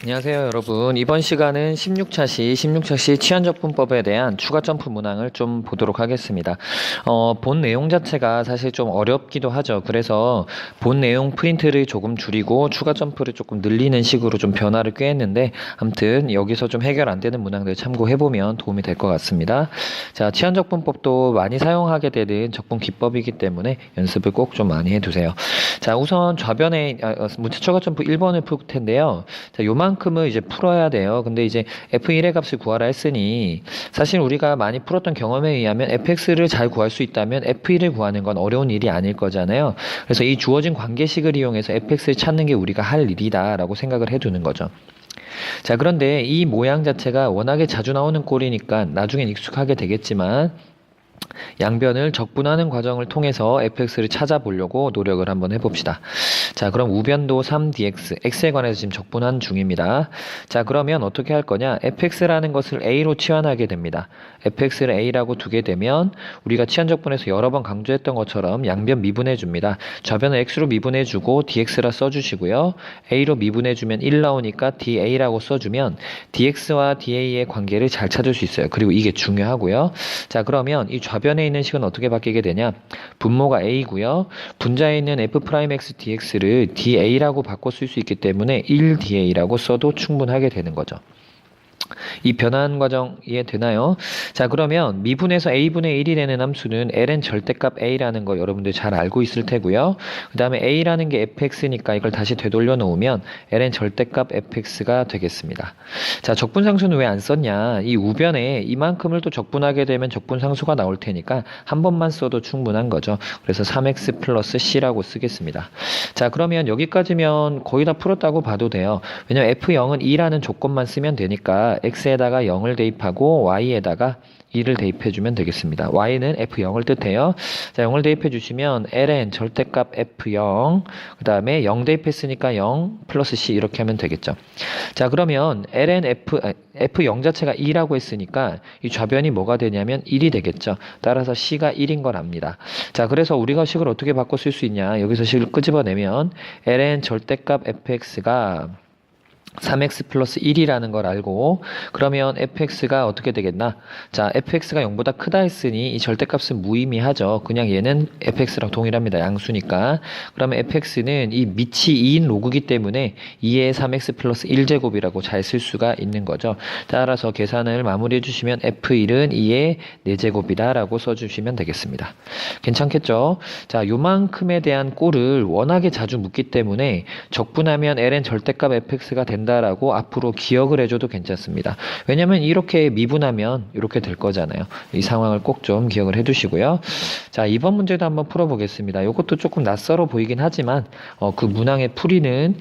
안녕하세요 여러분. 이번 시간은 16차시 치환적분법에 대한 추가 점프 문항을 좀 보도록 하겠습니다. 본 내용 자체가 사실 좀 어렵기도 하죠. 그래서 본 내용 프린트를 조금 줄이고 추가 점프를 조금 늘리는 식으로 좀 변화를 꾀했는데, 아무튼 여기서 좀 해결 안 되는 문항들 참고해보면 도움이 될 것 같습니다. 자, 치환적분법도 많이 사용하게 되는 적분 기법이기 때문에 연습을 꼭 좀 많이 해두세요. 자, 우선 좌변에 문자 추가 점프 1번을 풀 텐데요. 자, 요만큼을 이제 풀어야 돼요. 근데 이제 f1의 값을 구하라 했으니, 사실 우리가 많이 풀었던 경험에 의하면 fx를 잘 구할 수 있다면 f1을 구하는 건 어려운 일이 아닐 거잖아요. 그래서 이 주어진 관계식을 이용해서 fx를 찾는 게 우리가 할 일이다 라고 생각을 해두는 거죠. 자, 그런데 이 모양 자체가 워낙에 자주 나오는 꼴이니까 나중엔 익숙하게 되겠지만, 양변을 적분하는 과정을 통해서 fx를 찾아보려고 노력을 한번 해봅시다. 자, 그럼 우변도 3dx, x에 관해서 지금 적분한 중입니다. 자, 그러면 어떻게 할 거냐? fx라는 것을 a로 치환하게 됩니다. fx를 a라고 두게 되면 우리가 치환적분에서 여러 번 강조했던 것처럼 양변 미분해 줍니다. 좌변을 x로 미분해 주고 dx라 써주시고요. a로 미분해 주면 1 나오니까 da라고 써주면 dx와 da의 관계를 잘 찾을 수 있어요. 그리고 이게 중요하고요. 자, 그러면 이 좌변에 있는 식은 어떻게 바뀌게 되냐? 분모가 a고요. 분자에 있는 f'x dx를 da라고 바꿔 쓸 수 있기 때문에 1da라고 써도 충분하게 되는 거죠. 이 변환 과정 이해되나요? 자, 그러면 미분에서 a분의 1이 되는 함수는 ln 절대값 a라는 거 여러분들 잘 알고 있을 테고요. 그 다음에 a라는 게 fx니까 이걸 다시 되돌려 놓으면 ln 절대값 fx가 되겠습니다. 자, 적분상수는 왜 안 썼냐? 이 우변에 이만큼을 또 적분하게 되면 적분상수가 나올 테니까 한 번만 써도 충분한 거죠. 그래서 3x 플러스 c라고 쓰겠습니다. 자, 그러면 여기까지면 거의 다 풀었다고 봐도 돼요. 왜냐면 f0은 2라는 조건만 쓰면 되니까 x에다가 0을 대입하고 y에다가 2를 대입해주면 되겠습니다. y는 f0을 뜻해요. 자, 0을 대입해주시면 ln 절대값 f0, 그 다음에 0 대입했으니까 0 플러스 c 이렇게 하면 되겠죠. 자, 그러면 ln f0 자체가 2라고 했으니까 이 좌변이 뭐가 되냐면 1이 되겠죠. 따라서 c가 1인 걸 압니다. 자, 그래서 우리가 식을 어떻게 바꿔 쓸 수 있냐? 여기서 식을 끄집어내면 ln 절대값 fx가 3x 플러스 1이라는 걸 알고, 그러면 fx가 어떻게 되겠나? 자, fx가 0보다 크다 했으니 이 절대값은 무의미하죠. 그냥 얘는 fx랑 동일합니다. 양수니까. 그러면 fx는 이 밑이 2인 로그이기 때문에 2의 3x 플러스 1제곱이라고 잘 쓸 수가 있는 거죠. 따라서 계산을 마무리해 주시면 f1은 2의 4제곱이다 라고 써주시면 되겠습니다. 괜찮겠죠? 자, 요만큼에 대한 꼴을 워낙에 자주 묻기 때문에 적분하면 ln 절대값 fx가 된다라고 앞으로 기억을 해줘도 괜찮습니다. 왜냐면 이렇게 미분하면 이렇게 될 거잖아요. 이 상황을 꼭 좀 기억을 해두시고요. 자, 이번 문제도 한번 풀어보겠습니다. 이것도 조금 낯설어 보이긴 하지만 그 문항의 풀이는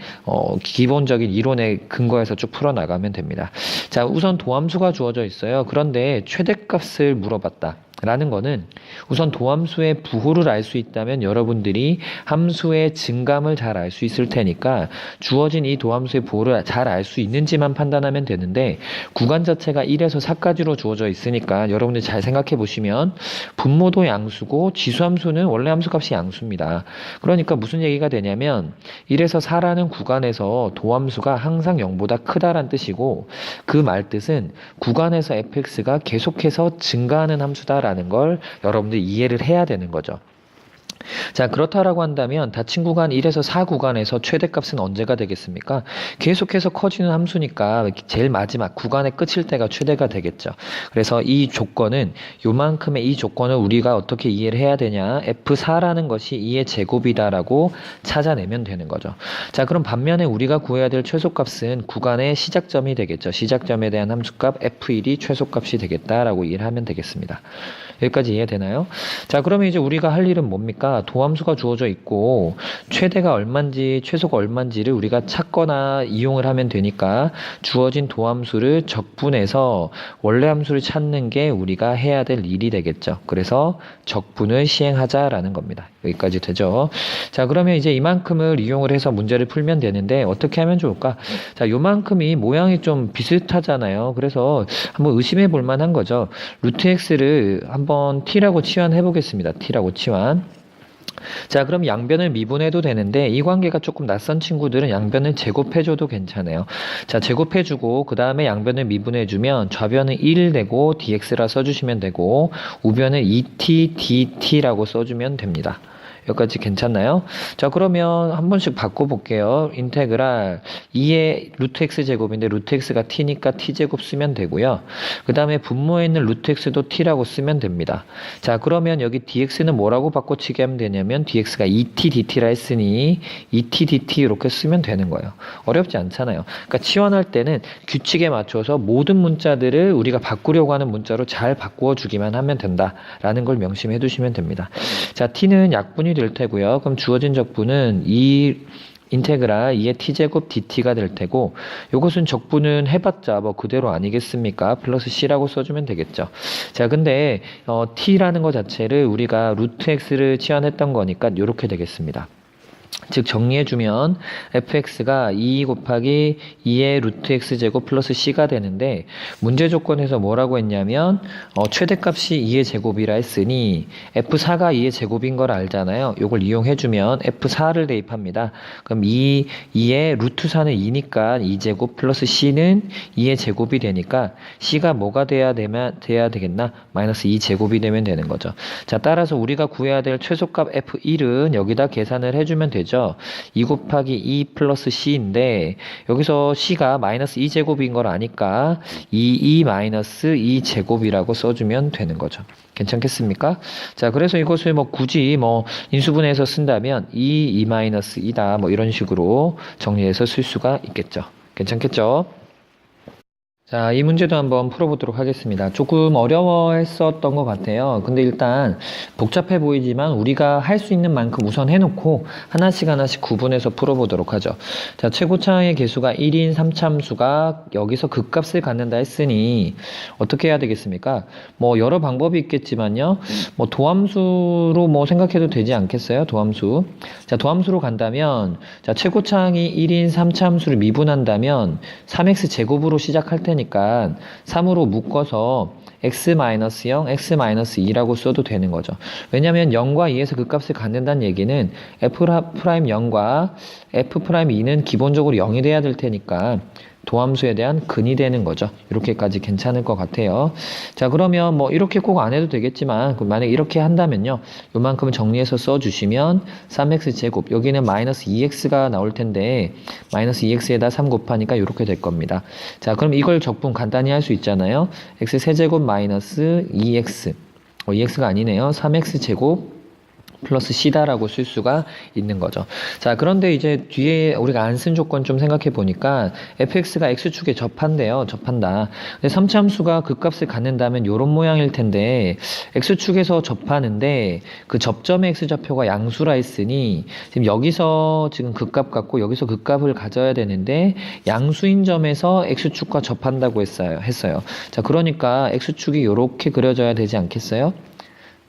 기본적인 이론에 근거해서 쭉 풀어나가면 됩니다. 자, 우선 도함수가 주어져 있어요. 그런데 최대값을 물어봤다 라는 거는 우선 도함수의 부호를 알 수 있다면 여러분들이 함수의 증감을 잘 알 수 있을 테니까 주어진 이 도함수의 부호를 잘 알 수 있는지만 판단하면 되는데, 구간 자체가 1에서 4까지로 주어져 있으니까 여러분들 잘 생각해 보시면 분모도 양수고 지수함수는 원래 함수값이 양수입니다. 그러니까 무슨 얘기가 되냐면 1에서 4라는 구간에서 도함수가 항상 0보다 크다란 뜻이고, 그 말뜻은 구간에서 fx가 계속해서 증가하는 함수다라는 걸 여러분들이 이해를 해야 되는 거죠. 자, 그렇다라고 한다면 닫힌 구간 1에서 4 구간에서 최대값은 언제가 되겠습니까? 계속해서 커지는 함수니까 제일 마지막 구간의 끝일 때가 최대가 되겠죠. 그래서 이 조건은, 요만큼의 이 조건을 우리가 어떻게 이해를 해야 되냐? f4라는 것이 2의 제곱이다라고 찾아내면 되는 거죠. 자, 그럼 반면에 우리가 구해야 될 최소값은 구간의 시작점이 되겠죠. 시작점에 대한 함수값 f1이 최소값이 되겠다라고 이해를 하면 되겠습니다. 여기까지 이해되나요? 자, 그러면 이제 우리가 할 일은 뭡니까? 도함수가 주어져 있고 최대가 얼만지 최소가 얼만지를 우리가 찾거나 이용을 하면 되니까 주어진 도함수를 적분해서 원래 함수를 찾는 게 우리가 해야 될 일이 되겠죠. 그래서 적분을 시행하자라는 겁니다. 여기까지 되죠. 자, 그러면 이제 이만큼을 이용을 해서 문제를 풀면 되는데 어떻게 하면 좋을까? 자, 요만큼이 모양이 좀 비슷하잖아요. 그래서 한번 의심해 볼 만한 거죠. 루트 x를 한번 t라고 치환해 보겠습니다. t라고 치환. 자, 그럼 양변을 미분해도 되는데 이 관계가 조금 낯선 친구들은 양변을 제곱해줘도 괜찮아요. 자, 제곱해주고 그 다음에 양변을 미분해주면 좌변은 1 되고 dx라 써주시면 되고 우변은 2t dt라고 써주면 됩니다. 여기까지 괜찮나요? 자, 그러면 한 번씩 바꿔볼게요. 인테그랄 2의 루트 x 제곱인데 루트 x가 t니까 t제곱 쓰면 되고요. 그 다음에 분모에 있는 루트 x도 t라고 쓰면 됩니다. 자, 그러면 여기 dx는 뭐라고 바꿔치기 하면 되냐면 dx가 2t dt라 했으니 2t dt 이렇게 쓰면 되는 거예요. 어렵지 않잖아요. 그러니까 치환할 때는 규칙에 맞춰서 모든 문자들을 우리가 바꾸려고 하는 문자로 잘 바꾸어 주기만 하면 된다라는 걸 명심해 두시면 됩니다. 자, t는 약분이 될 테고요. 그럼 주어진 적분은 이 인테그랄 2의 t제곱 dt가 될 테고 요것은 적분은 해봤자 뭐 그대로 아니겠습니까? 플러스 c라고 써주면 되겠죠. 자, 근데 t라는 것 자체를 우리가 루트 x를 치환했던 거니까 요렇게 되겠습니다. 즉 정리해주면 fx가 2 곱하기 2의 루트 x제곱 플러스 c가 되는데 문제 조건에서 뭐라고 했냐면 최대값이 2의 제곱이라 했으니 f4가 2의 제곱인 걸 알잖아요. 이걸 이용해주면 f4를 대입합니다. 그럼 2의 루트 4는 2니까 2제곱 플러스 c는 2의 제곱이 되니까 c가 뭐가 돼야 되겠나? 마이너스 2제곱이 되면 되는 거죠. 자, 따라서 우리가 구해야 될 최소값 f1은 여기다 계산을 해주면 되죠. 2 곱하기 2 플러스 c인데 여기서 c가 마이너스 2제곱인 걸 아니까 2 마이너스 2제곱이라고 써주면 되는 거죠. 괜찮겠습니까? 자, 그래서 이것을 뭐 굳이 뭐 인수분해해서 쓴다면 2 마이너스 2다 뭐 이런 식으로 정리해서 쓸 수가 있겠죠. 괜찮겠죠? 자, 이 문제도 한번 풀어보도록 하겠습니다. 조금 어려워했었던 것 같아요. 근데 일단 복잡해 보이지만 우리가 할 수 있는 만큼 우선 해놓고 하나씩 구분해서 풀어보도록 하죠. 자, 최고차의 개수가 1인 3참수가 여기서 극값을 갖는다 했으니 어떻게 해야 되겠습니까? 뭐 여러 방법이 있겠지만요. 뭐 도함수로 뭐 생각해도 되지 않겠어요? 도함수. 자, 도함수로 간다면 자, 최고차항이 1인 3참수를 미분한다면 3x 제곱으로 시작할 테니 니까 3으로 묶어서 x-0, x-2라고 써도 되는 거죠. 왜냐하면 0과 2에서 그 값을 갖는다는 얘기는 f'0과 f'2는 기본적으로 0이 돼야 될 테니까 도함수에 대한 근이 되는 거죠. 이렇게까지 괜찮을 것 같아요. 자, 그러면 뭐 이렇게 꼭 안 해도 되겠지만 만약에 이렇게 한다면요. 요만큼 정리해서 써주시면 3x제곱 여기는 마이너스 2x가 나올 텐데 마이너스 2x에다 3 곱하니까 이렇게 될 겁니다. 자, 그럼 이걸 적분 간단히 할 수 있잖아요. x세제곱 마이너스 2x 2x가 아니네요. 3x제곱 플러스 c다라고 쓸 수가 있는 거죠. 자, 그런데 이제 뒤에 우리가 안 쓴 조건 좀 생각해 보니까 fx가 x축에 접한대요. 접한다. 근데 3참수가 그 값을 갖는다면 이런 모양일 텐데 x축에서 접하는데 그 접점의 x좌표가 양수라 했으니 지금 여기서 지금 그 값 갖고 여기서 그 값을 가져야 되는데 양수인 점에서 x축과 접한다고 했어요. 자, 그러니까 x축이 이렇게 그려져야 되지 않겠어요?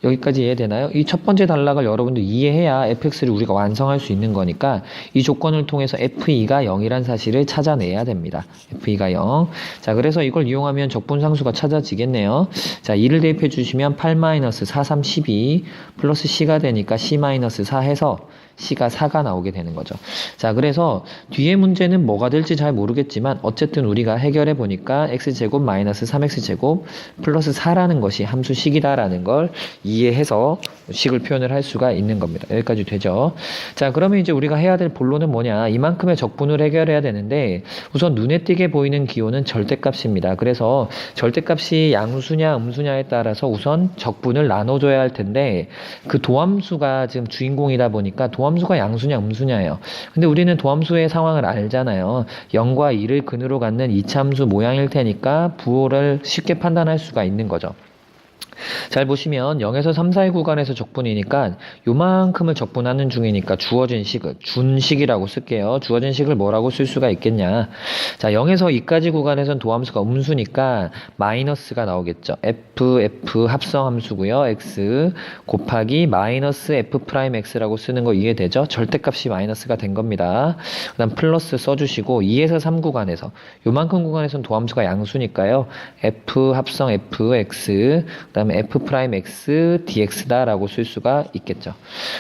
여기까지 이해되나요? 이 첫 번째 단락을 여러분들 이해해야 fx를 우리가 완성할 수 있는 거니까 이 조건을 통해서 f2가 0이란 사실을 찾아내야 됩니다. f2가 0. 자, 그래서 이걸 이용하면 적분상수가 찾아지겠네요. 자, 2를 대입해 주시면 8-4, 3, 12 플러스 c가 되니까 c-4 해서 c가 4가 나오게 되는 거죠. 자, 그래서 뒤에 문제는 뭐가 될지 잘 모르겠지만 어쨌든 우리가 해결해 보니까 x제곱 마이너스 3x제곱 플러스 4라는 것이 함수식이다라는 걸 이해해서 식을 표현을 할 수가 있는 겁니다. 여기까지 되죠. 자, 그러면 이제 우리가 해야 될 본론은 뭐냐? 이만큼의 적분을 해결해야 되는데 우선 눈에 띄게 보이는 기호는 절대값입니다. 그래서 절대값이 양수냐 음수냐에 따라서 우선 적분을 나눠줘야 할 텐데 그 도함수가 지금 주인공이다 보니까 도함수가 양수냐 음수냐예요. 근데 우리는 도함수의 상황을 알잖아요. 0과 2를 근으로 갖는 이참수 모양일 테니까 부호를 쉽게 판단할 수가 있는 거죠. 잘 보시면 0에서 3, 4의 구간에서 적분이니까 요만큼을 적분하는 중이니까 주어진 식을 준식이라고 쓸게요. 주어진 식을 뭐라고 쓸 수가 있겠냐. 자, 0에서 2까지 구간에선 도함수가 음수니까 마이너스가 나오겠죠. f 합성함수고요. x 곱하기 마이너스 f'(x라고 쓰는 거 이해되죠? 절대값이 마이너스가 된 겁니다. 그 다음 플러스 써주시고 2에서 3 구간에서 요만큼 구간에선 도함수가 양수니까요. f 합성 fx 그다음에 f 프라임 x dx다라고 쓸 수가 있겠죠.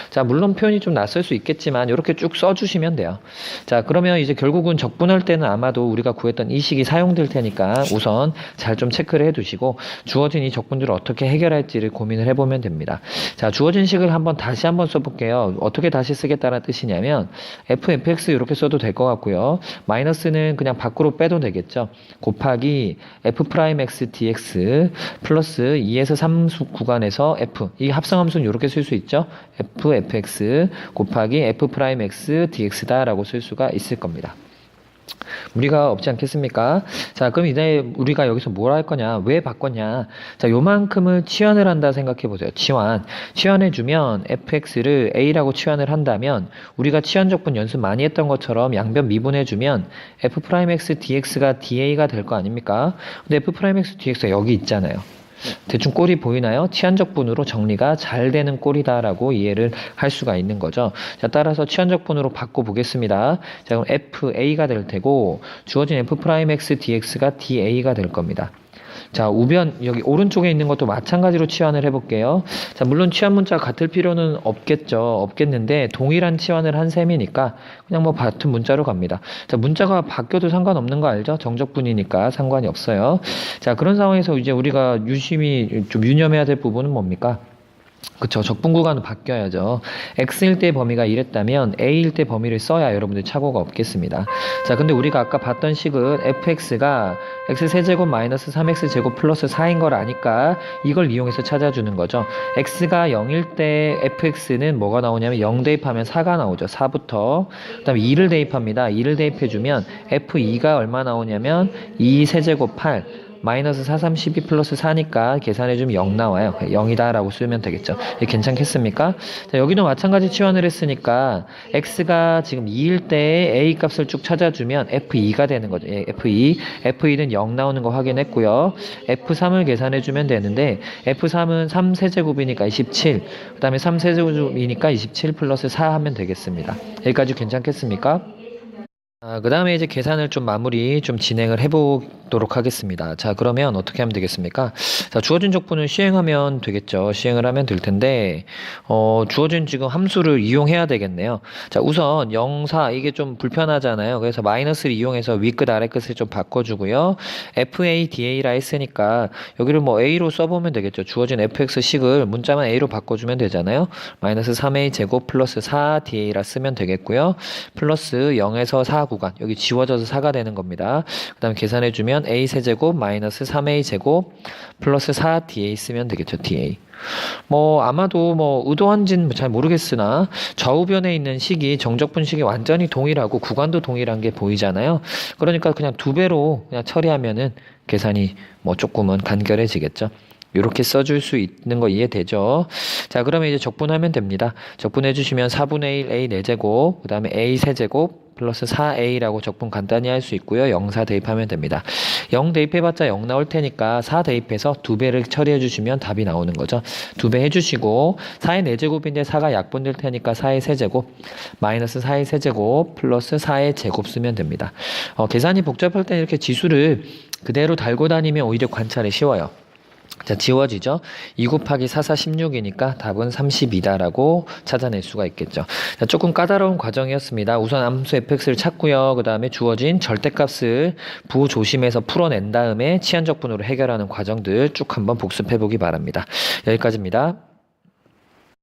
자, 물론 표현이 좀 낯설 수 있겠지만 이렇게 쭉 써주시면 돼요. 자, 그러면 이제 결국은 적분할 때는 아마도 우리가 구했던 이 식이 사용될 테니까 우선 잘 좀 체크를 해두시고 주어진 이 적분들을 어떻게 해결할지를 고민을 해보면 됩니다. 자, 주어진 식을 다시 한번 써볼게요. 어떻게 다시 쓰겠다는 뜻이냐면 fx 이렇게 써도 될 것 같고요. 마이너스는 그냥 밖으로 빼도 되겠죠. 곱하기 f 프라임 x dx 플러스 2에서 3 구간에서 f, 이 합성함수는 이렇게 쓸 수 있죠. fx 곱하기 f 프라임 x dx다 라고 쓸 수가 있을 겁니다. 무리가 없지 않겠습니까? 자, 그럼 이제 우리가 여기서 뭘 할 거냐? 왜 바꿨냐? 자, 요만큼을 치환을 한다 생각해 보세요. 치환해주면 fx를 a라고 치환을 한다면 우리가 치환적분 연습 많이 했던 것처럼 양변 미분해주면 f'x dx가 da가 될 거 아닙니까? 근데 f'x dx가 여기 있잖아요. 대충 꼴이 보이나요? 치환적분으로 정리가 잘 되는 꼴이다라고 이해를 할 수가 있는 거죠. 자, 따라서 치환적분으로 바꿔보겠습니다. 자, 그럼 FA가 될 테고 주어진 F'X DX가 DA가 될 겁니다. 자, 우변 여기 오른쪽에 있는 것도 마찬가지로 치환을 해볼게요. 자, 물론 치환 문자가 같을 필요는 없겠는데 동일한 치환을 한 셈이니까 그냥 뭐 같은 문자로 갑니다. 자, 문자가 바뀌어도 상관없는 거 알죠? 정적분이니까 상관이 없어요. 자, 그런 상황에서 이제 우리가 유심히 좀 유념해야 될 부분은 뭡니까? 그쵸, 적분 구간은 바뀌어야죠. x일 때 범위가 이랬다면 a일 때 범위를 써야 여러분들 착오가 없겠습니다. 자, 근데 우리가 아까 봤던 식은 fx가 x세제곱 마이너스 3x제곱 플러스 4인 걸 아니까 이걸 이용해서 찾아주는 거죠. x가 0일 때 fx는 뭐가 나오냐면 0 대입하면 4가 나오죠. 4부터 그 다음에 2를 대입합니다. 2를 대입해주면 f2가 얼마 나오냐면 2세제곱 8 마이너스 4, 3, 12 플러스 4니까 계산해주면 0 나와요. 0이다 라고 쓰면 되겠죠. 괜찮겠습니까? 자, 여기도 마찬가지 치환을 했으니까 x가 지금 2일 때 a 값을 쭉 찾아주면 f2가 되는 거죠. f2는 0 나오는 거 확인했고요. f3을 계산해주면 되는데 f3은 3세제곱이니까 27, 그 다음에 3세제곱이니까 27 플러스 4 하면 되겠습니다. 여기까지 괜찮겠습니까? 그 다음에 이제 계산을 좀 진행을 해보도록 하겠습니다. 자, 그러면 어떻게 하면 되겠습니까? 자, 주어진 적분을 시행하면 되겠죠. 시행을 하면 될 텐데, 주어진 지금 함수를 이용해야 되겠네요. 자, 우선 0, 4, 이게 좀 불편하잖아요. 그래서 마이너스를 이용해서 위끝, 아래끝을 좀 바꿔주고요. FA, DA라 했으니까, 여기를 뭐 A로 써보면 되겠죠. 주어진 fx식을 문자만 A로 바꿔주면 되잖아요. 마이너스 3A 제곱 플러스 4DA라 쓰면 되겠고요. 플러스 0에서 4 구간 여기 지워져서 4가 되는 겁니다. 그 다음에 계산해주면 a 세제곱 마이너스 3a 제곱 플러스 4da 쓰면 되겠죠. da 뭐 아마도 뭐 의도한지는 잘 모르겠으나 좌우변에 있는 식이 정적분식이 완전히 동일하고 구간도 동일한 게 보이잖아요. 그러니까 그냥 2배로 그냥 처리하면은 계산이 뭐 조금은 간결해지겠죠. 이렇게 써줄 수 있는 거 이해되죠? 자, 그러면 이제 적분하면 됩니다. 적분해 주시면 4분의 1 a 4제곱, 그 다음에 a 세제곱 플러스 4a라고 적분 간단히 할 수 있고요. 0, 4 대입하면 됩니다. 0 대입해봤자 0 나올 테니까 4 대입해서 2배를 처리해 주시면 답이 나오는 거죠. 2배 해주시고 4의 4제곱인데 4가 약분될 테니까 4의 세제곱 마이너스 4의 세제곱 플러스 4의 제곱 쓰면 됩니다. 계산이 복잡할 때 이렇게 지수를 그대로 달고 다니면 오히려 관찰이 쉬워요. 자, 지워지죠? 2 곱하기 4, 4, 16이니까 답은 32다라고 찾아낼 수가 있겠죠. 자, 조금 까다로운 과정이었습니다. 우선 함수 fx를 찾고요. 그 다음에 주어진 절대값을 부조심해서 풀어낸 다음에 치환적분으로 해결하는 과정들 쭉 한번 복습해 보기 바랍니다. 여기까지입니다.